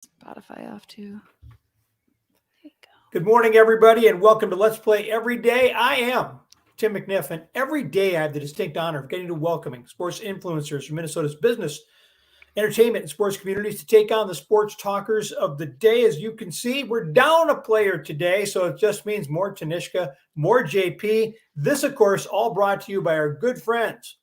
Spotify off too. There you go. Good morning, everybody, and welcome to Let's Play Every Day. I am Tim McNiff, and every day I have the distinct honor of getting to welcoming sports influencers from Minnesota's business, entertainment, and sports communities to take on the sports talkers of the day. As you can see, we're down a player today, so it just means more Tanishka, more JP. This, of course, all brought to you by our good friends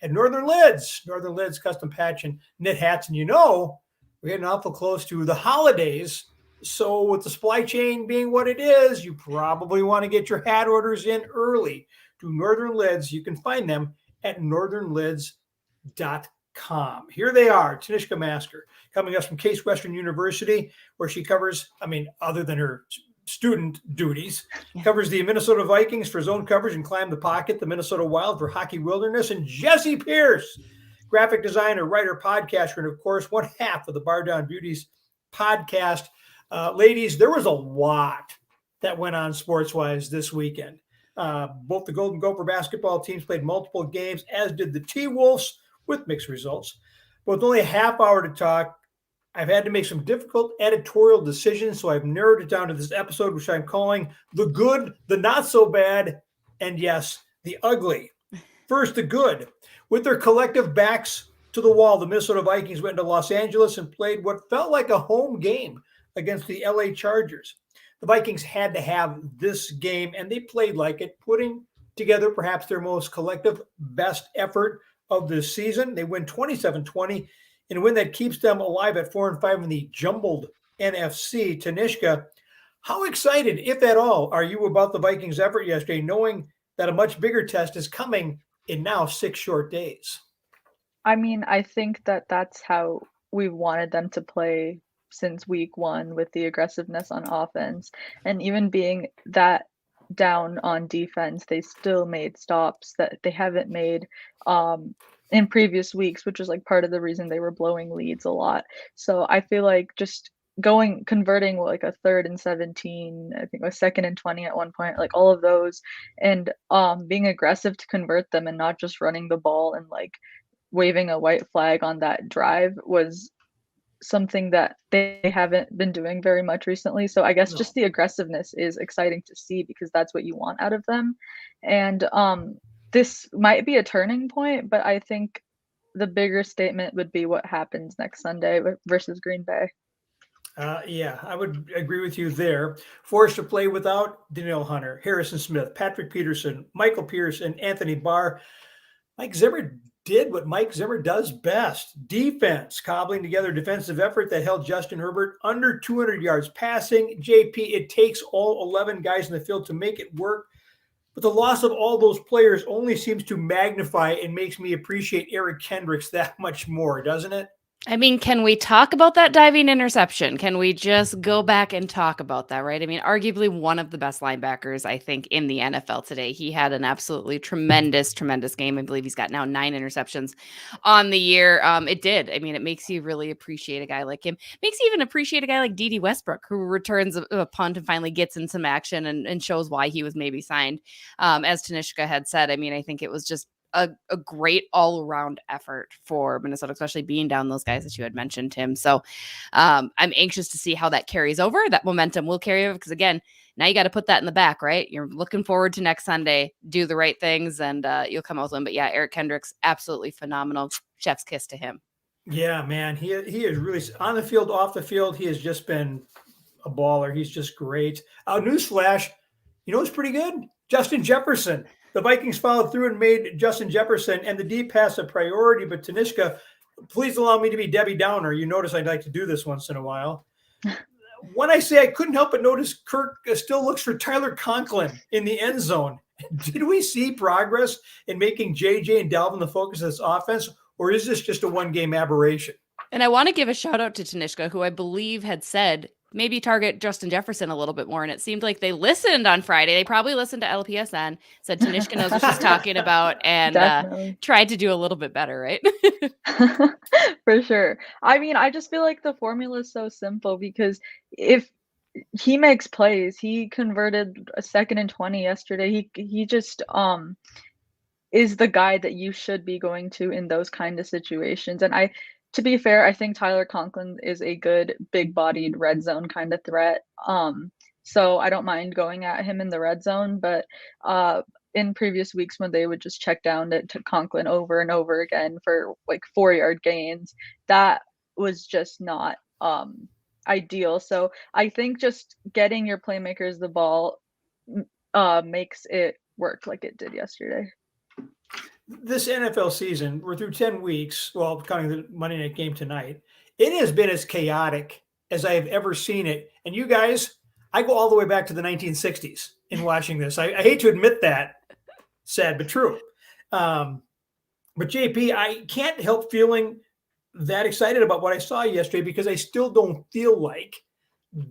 at Northern Lids. Northern Lids custom patch and knit hats, and we're getting awful close to the holidays. So with the supply chain being what it is, you probably want to get your hat orders in early to Northern Lids. You can find them at northernlids.com. Here they are, Tanishka Mhaskar, coming us from Case Western University, where she covers, other than her student duties, covers the Minnesota Vikings for zone coverage and Climb the Pocket, the Minnesota Wild for Hockey Wilderness, and Jessi Pierce, graphic designer, writer, podcaster, and of course, one half of the Bar Down Beauties podcast. Ladies, there was a lot that went on sports-wise this weekend. Both the Golden Gopher basketball teams played multiple games, as did the T-Wolves, with mixed results. But with only a half hour to talk, I've had to make some difficult editorial decisions, so I've narrowed it down to this episode, which I'm calling The Good, the Not So Bad, and yes, the Ugly. First, the good. With their collective backs to the wall, the Minnesota Vikings went into Los Angeles and played what felt like a home game against the LA Chargers. The Vikings had to have this game, and they played like it, putting together perhaps their most collective best effort of this season. They win 27-20 in a win that keeps them alive at 4-5 in the jumbled NFC. Tanishka, how excited, if at all, are you about the Vikings' effort yesterday, knowing that a much bigger test is coming in now 6 short days? I think that that's how we wanted them to play since week one, with the aggressiveness on offense. And even being that down on defense, they still made stops that they haven't made in previous weeks, which was like part of the reason they were blowing leads a lot. So I feel like just converting like a 3rd and 17, I think a 2nd and 20 at one point, like all of those, and being aggressive to convert them and not just running the ball and like waving a white flag on that drive was something that they haven't been doing very much recently. So I guess just the aggressiveness is exciting to see, because that's what you want out of them. And this might be a turning point, but I think the bigger statement would be what happens next Sunday versus Green Bay. Yeah, I would agree with you there. Forced to play without Danielle Hunter, Harrison Smith, Patrick Peterson, Michael Pierce, and Anthony Barr. Mike Zimmer did what Mike Zimmer does best: defense, cobbling together a defensive effort that held Justin Herbert under 200 yards passing. JP, it takes all 11 guys in the field to make it work. But the loss of all those players only seems to magnify and makes me appreciate Eric Kendricks that much more, doesn't it? Can we talk about that diving interception? Can we just go back and talk about that, right? Arguably one of the best linebackers, I think, in the NFL today. He had an absolutely tremendous game. I believe he's got now 9 interceptions on the year. It did. It makes you really appreciate a guy like him. Makes you even appreciate a guy like Dede Westbrook, who returns a punt and finally gets in some action and shows why he was maybe signed. As Tanishka had said, I think it was just a great all-around effort for Minnesota, especially being down those guys that you had mentioned, Tim. So I'm anxious to see how that carries over. That momentum will carry over, because again, now you got to put that in the back, right? You're looking forward to next Sunday, do the right things, and you'll come out with them. But yeah, Eric Kendricks, absolutely phenomenal. Chef's kiss to him. Yeah, man, he is really on the field, off the field. He has just been a baller. He's just great. Newsflash, it's pretty good. Justin Jefferson. The Vikings followed through and made Justin Jefferson and the deep pass a priority. But Tanishka, please allow me to be Debbie Downer. You notice I'd like to do this once in a while. When I say I couldn't help but notice, Kirk still looks for Tyler Conklin in the end zone. Did we see progress in making JJ and Dalvin the focus of this offense, or is this just a one-game aberration? And I want to give a shout out to Tanishka, who I believe had said maybe target Justin Jefferson a little bit more. And it seemed like they listened on Friday. They probably listened to LPSN, said Tanishka knows what she's talking about, and tried to do a little bit better, right? For sure. I just feel like the formula is so simple, because if he makes plays, he converted a 2nd and 20 yesterday. He just is the guy that you should be going to in those kind of situations. And To be fair, I think Tyler Conklin is a good big-bodied red zone kind of threat. So I don't mind going at him in the red zone, but in previous weeks when they would just check down to Conklin over and over again for like 4-yard gains, that was just not ideal. So I think just getting your playmakers the ball makes it work like it did yesterday. This NFL season, we're through 10 weeks, well, counting the Monday night game tonight. It has been as chaotic as I have ever seen it. And you guys, I go all the way back to the 1960s in watching this. I hate to admit that, sad but true. But JP, I can't help feeling that excited about what I saw yesterday because I still don't feel like,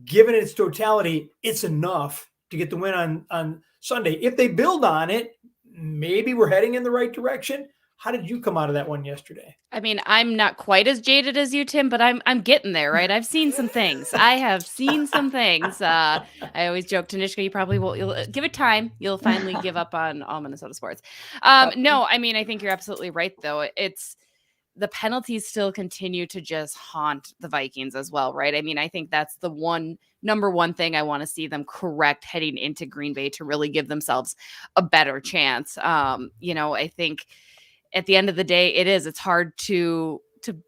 given its totality, it's enough to get the win on Sunday. If they build on it, maybe we're heading in the right direction. How did you come out of that one yesterday? I mean, I'm not quite as jaded as you, Tim, but I'm getting there, right? I've seen some things. I have seen some things. I always joke, Tanishka, you probably will. You'll give it time. You'll finally give up on all Minnesota sports. No, I mean, I think you're absolutely right, though. It's the penalties still continue to just haunt the Vikings as well, right? I mean, I think that's the number one thing I want to see them correct heading into Green Bay to really give themselves a better chance. I think at the end of the day, it's hard to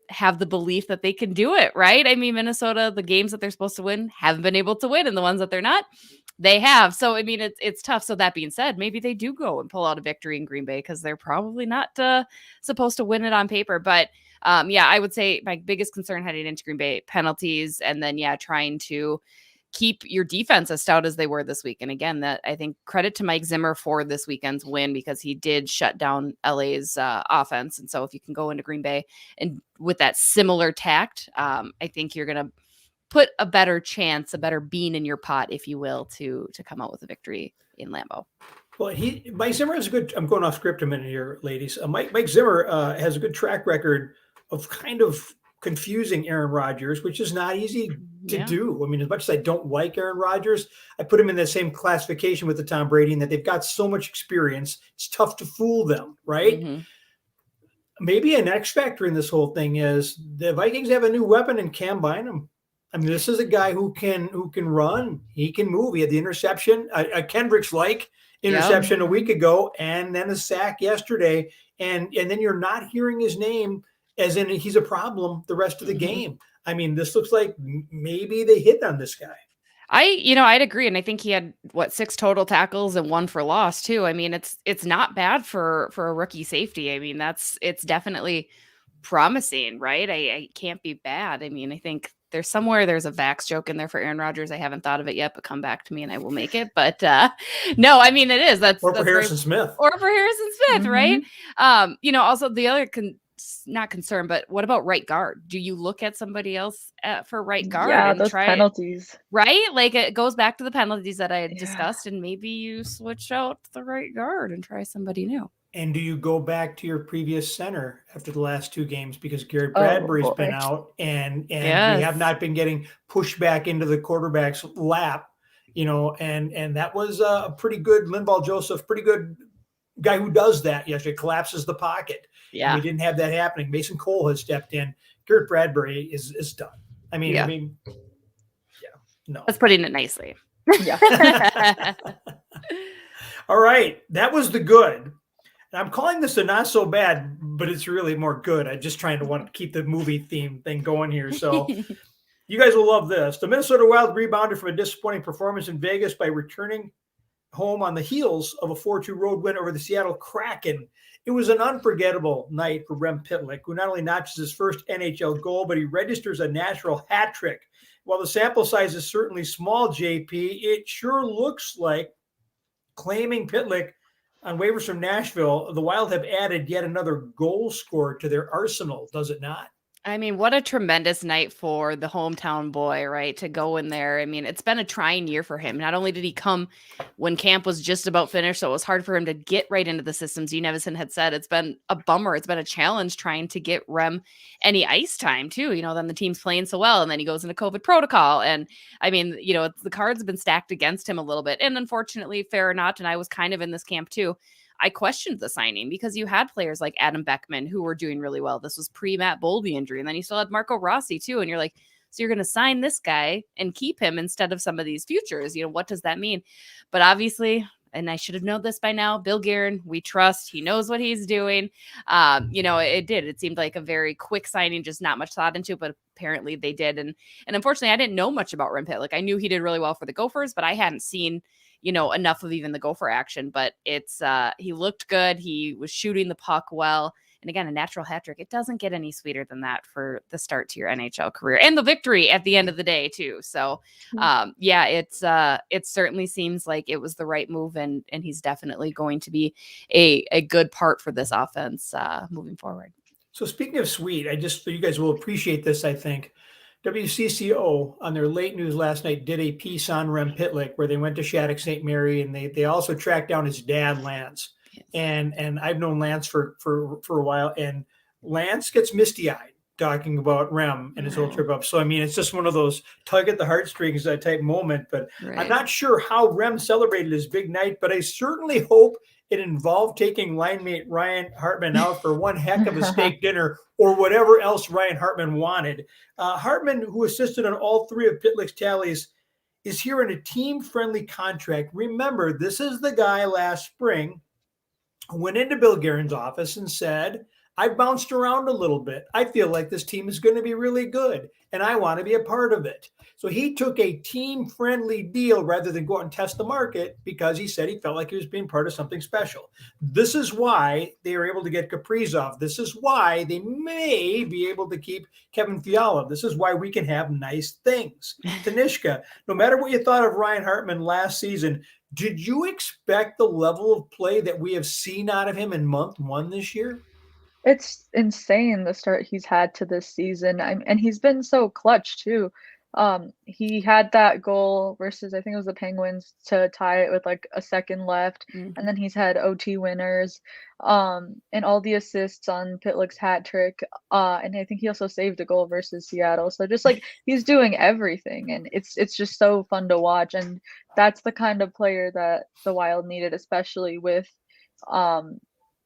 have the belief that they can do it, right? I mean, Minnesota, the games that they're supposed to win haven't been able to win, and the ones that they're not, they have. So, I mean, it's tough. So that being said, maybe they do go and pull out a victory in Green Bay because they're probably not supposed to win it on paper. But I would say my biggest concern heading into Green Bay, penalties, and then, trying to keep your defense as stout as they were this week. And again, that I think credit to Mike Zimmer for this weekend's win because he did shut down LA's offense. And so if you can go into Green Bay and with that similar tact, I think you're going to put a better chance, a better bean in your pot, if you will, to come out with a victory in Lambeau. Well, Mike Zimmer has a good, I'm going off script a minute here, ladies. Mike Zimmer has a good track record of kind of confusing Aaron Rodgers, which is not easy to do. I mean, as much as I don't like Aaron Rodgers, I put him in the same classification with the Tom Brady in that they've got so much experience. It's tough to fool them, right? Mm-hmm. Maybe an X factor in this whole thing is the Vikings have a new weapon in Cam Bynum. I mean, this is a guy who can run. He can move. He had the interception, a Kendricks-like interception a week ago, and then a sack yesterday. And then you're not hearing his name as in he's a problem the rest of the game. I mean, this looks like maybe they hit on this guy. I'd agree. And I think he had 6 total tackles and 1 for loss too. I mean, it's not bad for a rookie safety. I mean, it's definitely promising, right? I can't be bad. I mean, I think there's a Vax joke in there for Aaron Rodgers. I haven't thought of it yet, but come back to me and I will make it. But no, I mean, it is. That's for Harrison Smith. Or for Harrison Smith, right? Also the other not concerned, but what about right guard? Do you look at somebody else for right guard? Yeah, and those try penalties. It, right? Like it goes back to the penalties that I had discussed, and maybe you switch out the right guard and try somebody new. And do you go back to your previous center after the last 2 games because Garrett Bradbury's been out and we have not been getting pushed back into the quarterback's lap, and that was a pretty good Linval Joseph, pretty good guy who does that yesterday, collapses the pocket. Yeah. And we didn't have that happening. Mason Cole has stepped in. Garrett Bradbury is done. No. That's putting it nicely. Yeah. All right. That was the good. And I'm calling this a not so bad, but it's really more good. I'm just trying to want to keep the movie theme thing going here. So you guys will love this. The Minnesota Wild rebounded from a disappointing performance in Vegas by returning home on the heels of a 4-2 road win over the Seattle Kraken. It was an unforgettable night for Rem Pitlick, who not only notches his first NHL goal, but he registers a natural hat trick. While the sample size is certainly small, JP, it sure looks like, claiming Pitlick on waivers from Nashville, the Wild have added yet another goal scorer to their arsenal, does it not? I mean, what a tremendous night for the hometown boy, right? To go in there. I mean, it's been a trying year for him. Not only did he come when camp was just about finished, so it was hard for him to get right into the systems. Dean Evison had said it's been a bummer. It's been a challenge trying to get Rem any ice time too. Then the team's playing so well, and then he goes into COVID protocol. And I mean, the cards have been stacked against him a little bit. And unfortunately, fair or not, and I was kind of in this camp too. I questioned the signing because you had players like Adam Beckman who were doing really well. This was pre-Matt Boldy injury. And then you still had Marco Rossi too. And you're like, so you're going to sign this guy and keep him instead of some of these futures. What does that mean? But obviously, and I should have known this by now, Bill Guerin, we trust. He knows what he's doing. It did. It seemed like a very quick signing, just not much thought into it, but apparently they did. And unfortunately, I didn't know much about Rem Pitlick. I knew he did really well for the Gophers, but I hadn't seen enough of even the Gopher action. But he looked good. He was shooting the puck well. And again, a natural hat trick. It doesn't get any sweeter than that for the start to your NHL career and the victory at the end of the day too. So, it certainly seems like it was the right move, and he's definitely going to be a good part for this offense moving forward. So speaking of sweet, you guys will appreciate this, I think. WCCO on their late news last night did a piece on Rem Pitlick where they went to Shattuck St. Mary, and they also tracked down his dad, Lance. And I've known Lance for a while, and Lance gets misty-eyed talking about Rem and his whole trip up. So, I mean, it's just one of those tug at the heartstrings type moment. But I'm not sure how Rem celebrated his big night, but I certainly hope it involved taking line mate Ryan Hartman out for one heck of a steak dinner or whatever else Ryan Hartman wanted. Hartman, who assisted on all three of Pitlick's tallies, is here in a team-friendly contract. Remember, this is the guy last spring who went into Bill Guerin's office and said, I bounced around a little bit. I feel like this team is going to be really good, and I want to be a part of it. So he took a team-friendly deal rather than go out and test the market because he said he felt like he was being part of something special. This is why they were able to get Kaprizov. This is why they may be able to keep Kevin Fiala. This is why we can have nice things. Tanishka, no matter what you thought of Ryan Hartman last season, did you expect the level of play that we have seen out of him in month one this year? It's insane the start he's had to this season. And he's been so clutch too. He had that goal versus, I think it was the Penguins, to tie it with like a second left. And then he's had OT winners, and all the assists on Pitlick's hat trick. And I think he also saved a goal versus Seattle. So just like he's doing everything, and it's just so fun to watch. And that's the kind of player that the Wild needed, especially with,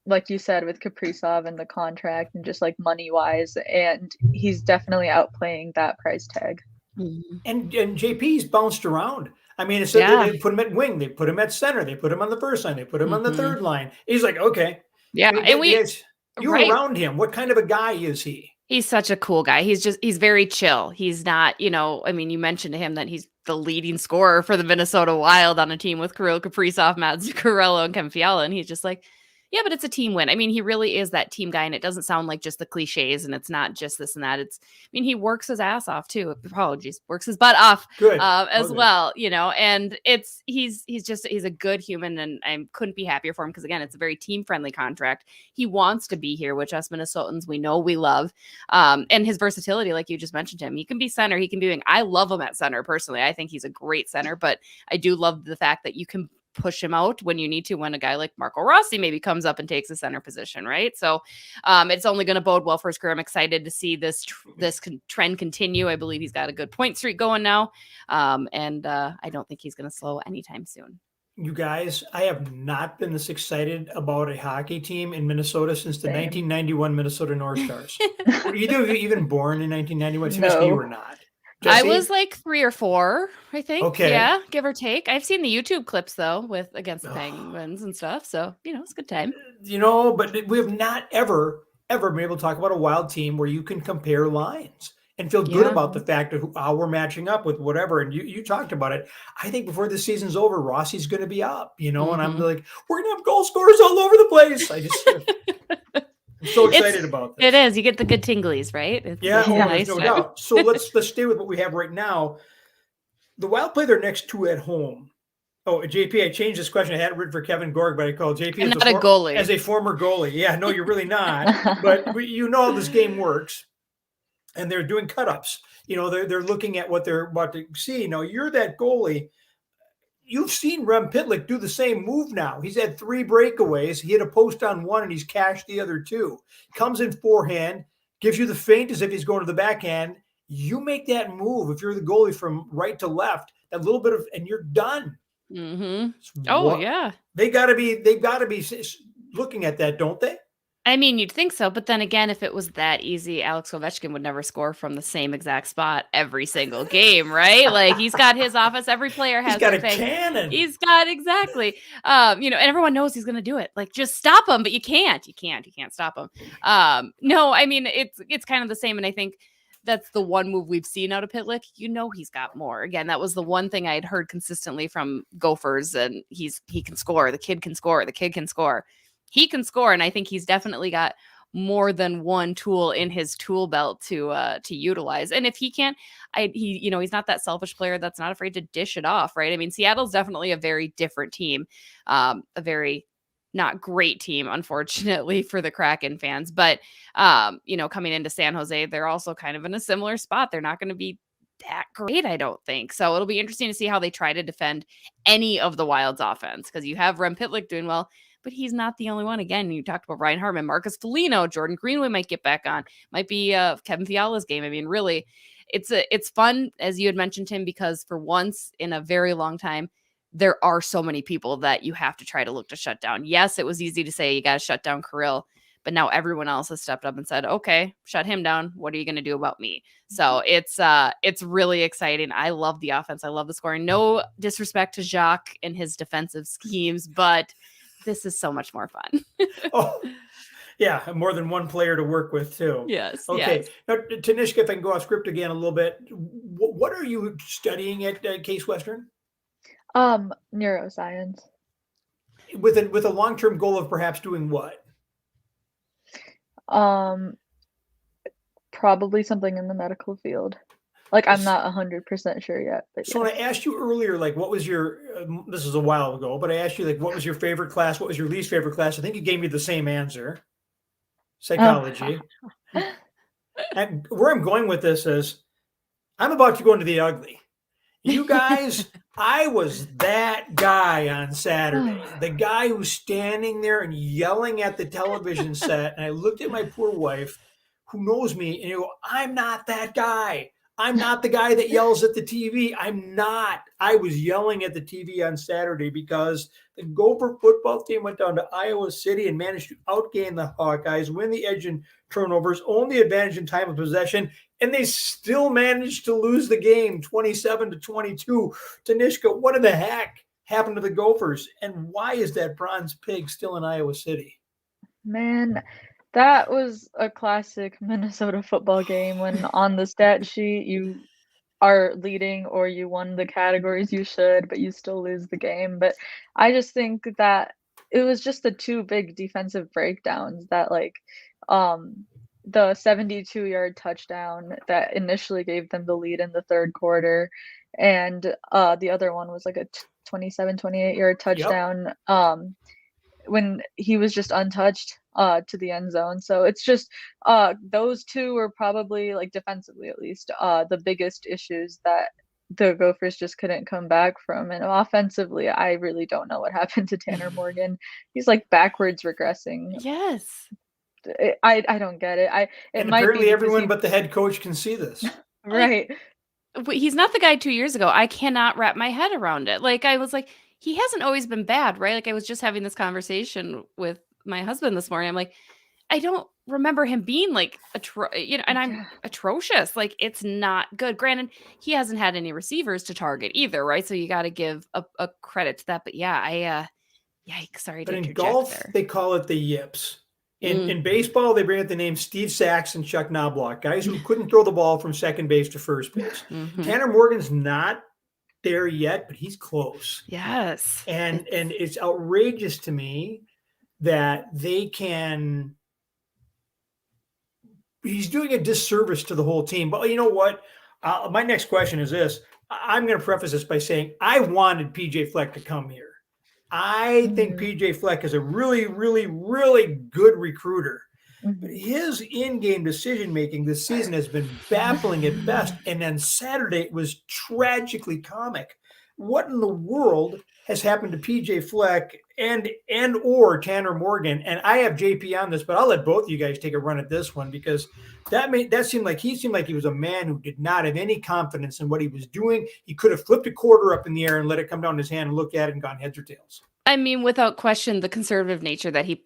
like you said, with Kaprizov and the contract and just like money wise. And he's definitely outplaying that price tag. And JP's bounced around. I mean, it's they put him at wing, they put him at center, they put him on the first line, they put him on the third line. He's like, okay. Yeah. You're around him. What kind of a guy is he? He's such a cool guy. He's very chill. He's not, I mean, you mentioned to him that he's the leading scorer for the Minnesota Wild on a team with Kirill Kaprizov, Matt Zuccarello, and Kevin Fiala. And he's just like, yeah, but it's a team win. I mean, he really is that team guy, and it doesn't sound like just the cliches, and it's not just this and that. He works his ass off too. Apologies, works his butt off as well, and he's a good human, and I couldn't be happier for him because, again, it's a very team-friendly contract. He wants to be here, which us Minnesotans, we know we love, and his versatility, like you just mentioned him. He can be center, he can be wing. I love him at center personally. I think he's a great center, but I do love the fact that you can push him out when you need to, when a guy like Marco Rossi maybe comes up and takes a center position, right? So it's only going to bode well for his career. I'm excited to see this trend continue. I believe he's got a good point streak going now, and I don't think he's going to slow anytime soon. You guys, I have not been this excited about a hockey team in Minnesota since the 1991 Minnesota North Stars. Were either of you even born in 1991? No. You were not. Jessi? I was like 3 or 4, I think. Okay. Yeah, give or take. I've seen the YouTube clips though against the Penguins and stuff. So, it's a good time. But we have not ever been able to talk about a Wild team where you can compare lines and feel good about the fact of how we're matching up with whatever. And you talked about it. I think before the season's over, Rossi's going to be up, and I'm like, we're going to have goal scorers all over the place. I'm so excited about this. It is. You get the good tinglies, right? It's nice, no doubt. So let's stay with what we have right now. The Wild play their next 2 at home. Oh, JP, I changed this question. I had it written for Kevin Gorg, but I called JP as a goalie. As a former goalie. Yeah, no, you're really not. But how this game works. And they're doing cut-ups. They're looking at what they're about to see. Now, you're that goalie. You've seen Rem Pitlick do the same move now. He's had 3 breakaways. He hit a post on 1, and he's cashed the other 2. Comes in forehand, gives you the feint as if he's going to the backhand. You make that move if you're the goalie from right to left, that little bit of, and you're done. Oh, yeah. They've got to be looking at that, don't they? I mean, you'd think so, but then again, if it was that easy, Alex Ovechkin would never score from the same exact spot every single game, right? Like he's got his offense. Every player has He's got their a thing. cannon. He's got exactly. And everyone knows he's going to do it. Like just stop him, but you can't. You can't stop him. No, I mean it's kind of the same, and I think that's the one move we've seen out of Pitlick. He's got more. Again, that was the one thing I had heard consistently from Gophers, and he can score. The kid can score. The kid can score. He can score, and I think he's definitely got more than one tool in his tool belt to utilize. And if he can't, he's not that selfish player that's not afraid to dish it off, right? I mean, Seattle's definitely a very different team, a very not great team, unfortunately, for the Kraken fans. But coming into San Jose, they're also kind of in a similar spot. They're not going to be that great, I don't think. So it'll be interesting to see how they try to defend any of the Wild's offense, because you have Rem Pitlick doing well, but he's not the only one. Again, you talked about Ryan Hartman, Marcus Foligno, Jordan Greenway might get back on. Might be Kevin Fiala's game. I mean, really, it's fun, as you had mentioned, Tim, because for once in a very long time, there are so many people that you have to try to look to shut down. Yes, it was easy to say you got to shut down Kirill, but now everyone else has stepped up and said, okay, shut him down. What are you going to do about me? So it's really exciting. I love the offense. I love the scoring. No disrespect to Jacques and his defensive schemes, but this is so much more fun. Oh, yeah. More than one player to work with too. Yes. Okay. Yes. Now, Tanishka, if I can go off script again a little bit, what are you studying at Case Western? Neuroscience. With a long-term goal of perhaps doing what? Probably something in the medical field. Like, I'm not 100% sure yet. But so when I asked you earlier, like, what was your, this is a while ago, but I asked you, like, what was your favorite class? What was your least favorite class? I think you gave me the same answer. Psychology. And where I'm going with this is I'm about to go into the ugly. You guys, I was that guy on Saturday, the guy who's standing there and yelling at the television set. And I looked at my poor wife, who knows me, and I go, I'm not that guy. I'm not the guy that yells at the TV. I'm not. I was yelling at the TV on Saturday because the Gopher football team went down to Iowa City and managed to outgain the Hawkeyes, win the edge in turnovers, own the advantage in time of possession, and they still managed to lose the game 27-22. Tanishka, what in the heck happened to the Gophers? And why is that bronze pig still in Iowa City? Man, that was a classic Minnesota football game when on the stat sheet you are leading or you won the categories you should, but you still lose the game. But I just think that it was just the two big defensive breakdowns that, like, the 72-yard touchdown that initially gave them the lead in the third quarter, and the other one was like a 28-yard touchdown. Yep. When he was just untouched to the end zone. So it's just those two were probably, like, defensively at least, the biggest issues that the Gophers just couldn't come back from. And offensively, I really don't know what happened to Tanner Morgan. He's like backwards regressing. Yes. I don't get it. And apparently everyone but the head coach can see this. Right. He's not the guy 2 years ago. I cannot wrap my head around it. Like, I was like, he hasn't always been bad, right? Like, I was just having this conversation with my husband this morning. I'm like, I don't remember him being like, and I'm atrocious. Like, it's not good. Granted, he hasn't had any receivers to target either, right? So you got to give a credit to that. But yeah, yikes. Sorry to interject. But in golf, they call it the yips. In baseball, they bring out the name Steve Sachs and Chuck Knobloch, guys who couldn't throw the ball from second base to first base. Tanner Morgan's not there yet, but he's close. Yes. And it's outrageous to me that he's doing a disservice to the whole team. But you know what? My next question is this. I'm going to preface this by saying I wanted PJ Fleck to come here. I think PJ Fleck is a really, really, really good recruiter. But his in-game decision-making this season has been baffling at best. And then Saturday, it was tragically comic. what in the world has happened to PJ Fleck and or Tanner Morgan? And I have JP on this, but I'll let both of you guys take a run at this one, because that seemed like he was a man who did not have any confidence in what he was doing. He could have flipped a quarter up in the air and let it come down his hand and look at it and gone heads or tails. I mean, without question, the conservative nature that he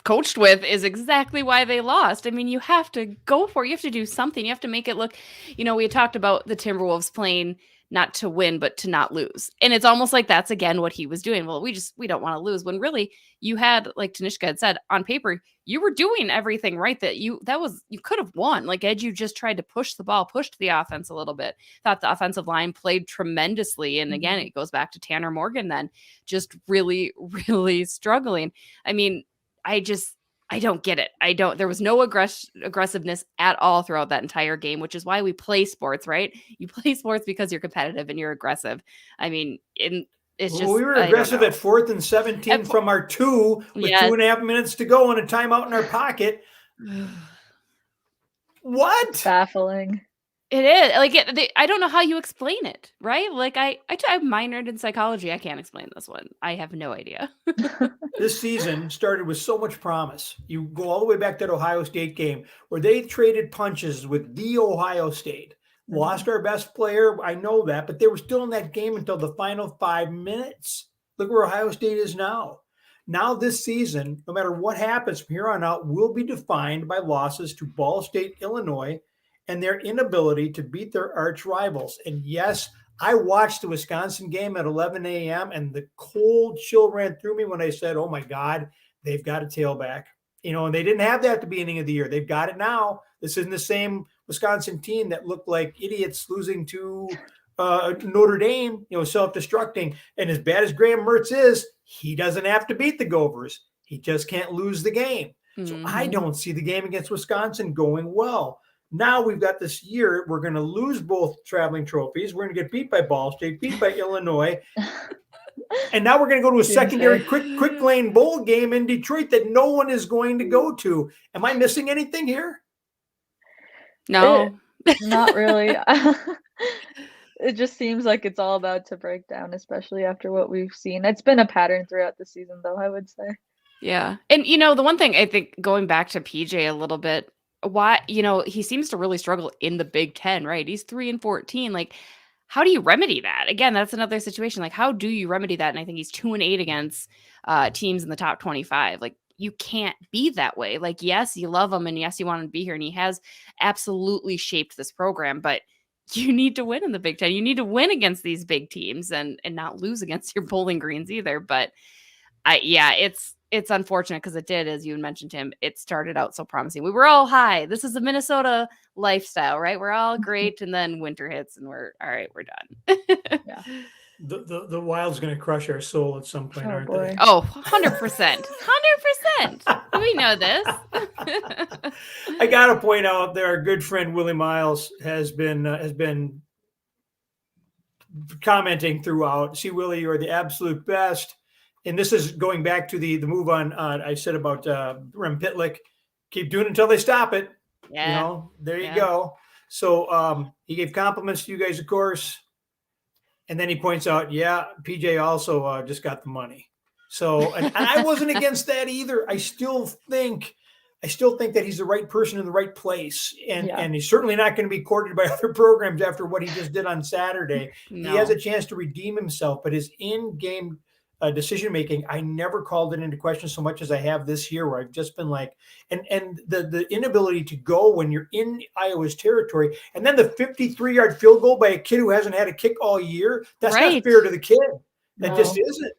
coached with is exactly why they lost. I mean, you have to go for it. You have to do something. You have to make it look, we had talked about the Timberwolves playing not to win, but to not lose. And it's almost like that's again what he was doing. Well, we don't want to lose, when really you had, like Tanishka had said, on paper, you were doing everything right you could have won. Like Edu just tried to push the ball, pushed the offense a little bit. Thought the offensive line played tremendously. And again, it goes back to Tanner Morgan then just really, really struggling. I mean, I don't get it. There was no aggressiveness at all throughout that entire game, which is why we play sports, right? You play sports because you're competitive and you're aggressive. I mean, it's just. We were aggressive at 4th and 17 from our 2 with 2.5 minutes to go and a timeout in our pocket. What? Baffling. It is like I don't know how you explain it, right? Like I minored in psychology. I can't explain this one. I have no idea. This season started with so much promise. You go all the way back to that Ohio State game where they traded punches with the Ohio State. Lost our best player, I know that, but they were still in that game until the final 5 minutes. Look where Ohio State is now. Now this season, no matter what happens from here on out, will be defined by losses to Ball State, Illinois, and their inability to beat their arch rivals. And yes, I watched the Wisconsin game at 11 a.m. and the cold chill ran through me when I said, oh my God, they've got a tailback. And they didn't have that at the beginning of the year. They've got it now. This isn't the same Wisconsin team that looked like idiots losing to Notre Dame, self-destructing. And as bad as Graham Mertz is, he doesn't have to beat the Gophers. He just can't lose the game. So I don't see the game against Wisconsin going well. Now we've got this year, we're going to lose both traveling trophies. We're going to get beat by Ball State, beat by Illinois. And now we're going to go to a secondary quick lane bowl game in Detroit that no one is going to go to. Am I missing anything here? No, not really. It just seems like it's all about to break down, especially after what we've seen. It's been a pattern throughout the season, though, I would say. Yeah. And, the one thing I think going back to PJ a little bit, why, he seems to really struggle in the Big Ten, right? He's 3-14. Like, how do you remedy that? Again, that's another situation. Like, how do you remedy that? And I think he's 2-8 against teams in the top 25. Like, you can't be that way. Like, yes, you love him and yes, you want him to be here. And he has absolutely shaped this program, but you need to win in the Big Ten. You need to win against these big teams and not lose against your Bowling Greens either. But it's unfortunate because it did, as you mentioned, Tim, it started out so promising. We were all high. This is a Minnesota lifestyle, right? We're all great. And then winter hits and we're all right, we're done. Yeah. The Wild's going to crush our soul at some point, aren't they? Oh, 100%. 100%. We know this. I got to point out that our good friend Willie Miles has been commenting throughout. See, Willie, you are the absolute best. And this is going back to the move on I said about Rem Pitlick. Keep doing it until they stop it. Yeah. There you go. So he gave compliments to you guys, of course. And then he points out, PJ also just got the money. So, and I wasn't against that either. I still think that he's the right person in the right place. And he's certainly not going to be courted by other programs after what he just did on Saturday. No. He has a chance to redeem himself, but his in-game decision-making, I never called it into question so much as I have this year, where I've just been like, and the inability to go when you're in Iowa's territory, and then the 53-yard field goal by a kid who hasn't had a kick all year, that's not fair to the kid. That just isn't,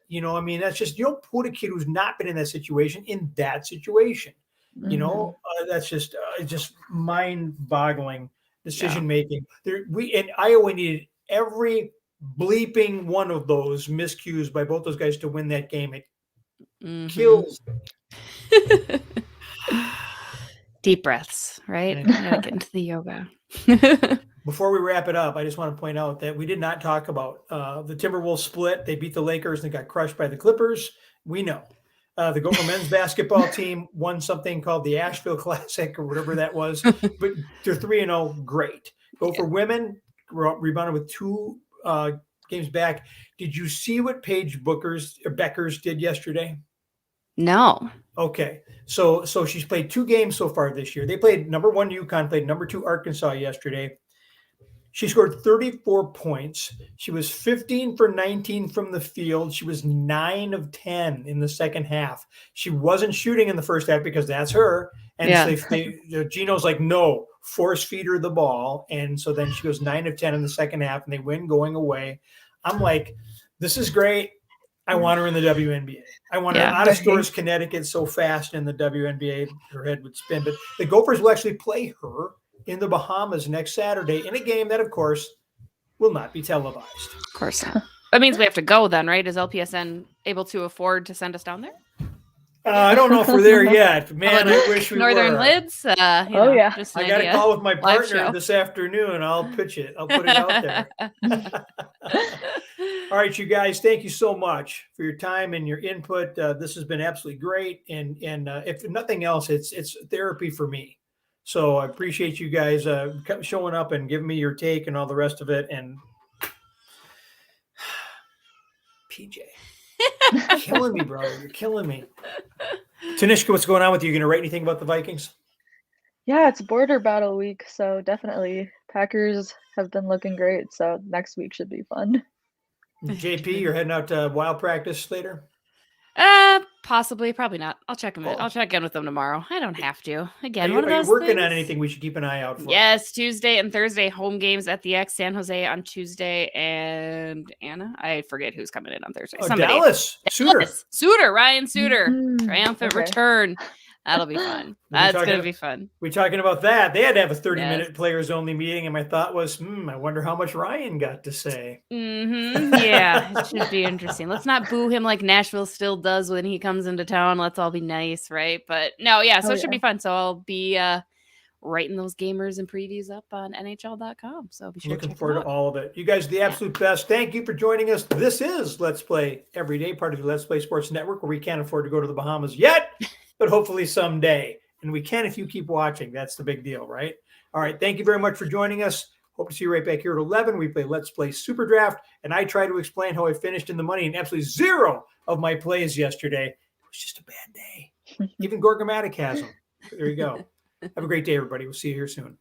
that's just, you don't put a kid who's not been in that situation in that situation. That's just, just mind-boggling decision-making. And Iowa needed every bleeping one of those miscues by both those guys to win that game. It kills. Deep breaths, right? Get into the yoga. Before we wrap it up, I just want to point out that we did not talk about the Timberwolves split. They beat the Lakers and got crushed by the Clippers. We know. The Gopher men's basketball team won something called the Asheville Classic or whatever that was. But they're 3-0. Great. Gopher women rebounded with 2 games back. Did you see what Paige Beckers did yesterday? No. Okay. So she's played 2 games so far this year. They played number 1 UConn, played number 2 Arkansas yesterday. She scored 34 points. She was 15 for 19 from the field. She was 9 of 10 in the second half. She wasn't shooting in the first half because that's her. And so Gino's like, no, force feed her the ball. And so then she goes 9 of 10 in the second half, and they win going away. I'm like, this is great. I want her in the WNBA. I want her out of Stores, Connecticut so fast in the WNBA. Her head would spin. But the Gophers will actually play her in the Bahamas next Saturday in a game that, of course, will not be televised. Of course not. That means we have to go then, right? Is LPSN able to afford to send us down there? I don't know if we're there yet. Man, I wish we Northern were. Lids? Yeah. Just I got a call with my partner this afternoon. I'll pitch it. I'll put it out there. All right, you guys, thank you so much for your time and your input. This has been absolutely great. And if nothing else, it's therapy for me. So I appreciate you guys showing up and giving me your take and all the rest of it. And PJ, killing me, brother. You're killing me. Tanishka, what's going on with you? You going to write anything about the Vikings? Yeah, it's border battle week, so definitely Packers have been looking great. So next week should be fun. JP, you're heading out to wild practice later? Possibly, probably not. I'll check them in. I'll check in with them tomorrow. I don't have to. Again, are you working on anything we should keep an eye out for? Yes, Tuesday and Thursday home games at the X, San Jose on Tuesday, and Anna, I forget who's coming in on Thursday. Dallas. Ryan Suter, triumphant return. That'll be fun. That's going to be fun. We're talking about that. They had to have a 30-minute players only meeting, and my thought was, I wonder how much Ryan got to say. Yeah, it should be interesting. Let's not boo him like Nashville still does when he comes into town. Let's all be nice, right? But no, so it should be fun. So I'll be writing those gamers and previews up on NHL.com. So be sure looking forward to all of it. You guys are the absolute best. Thank you for joining us. This is Let's Play Every Day, part of the Let's Play Sports Network, where we can't afford to go to the Bahamas yet, but hopefully someday. And we can if you keep watching. That's the big deal, right? All right. Thank you very much for joining us. Hope to see you right back here at 11. We play Let's Play Super Draft, and I try to explain how I finished in the money in absolutely 0 of my plays yesterday. It was just a bad day. Even Gorgomatic has them. There you go. Have a great day, everybody. We'll see you here soon.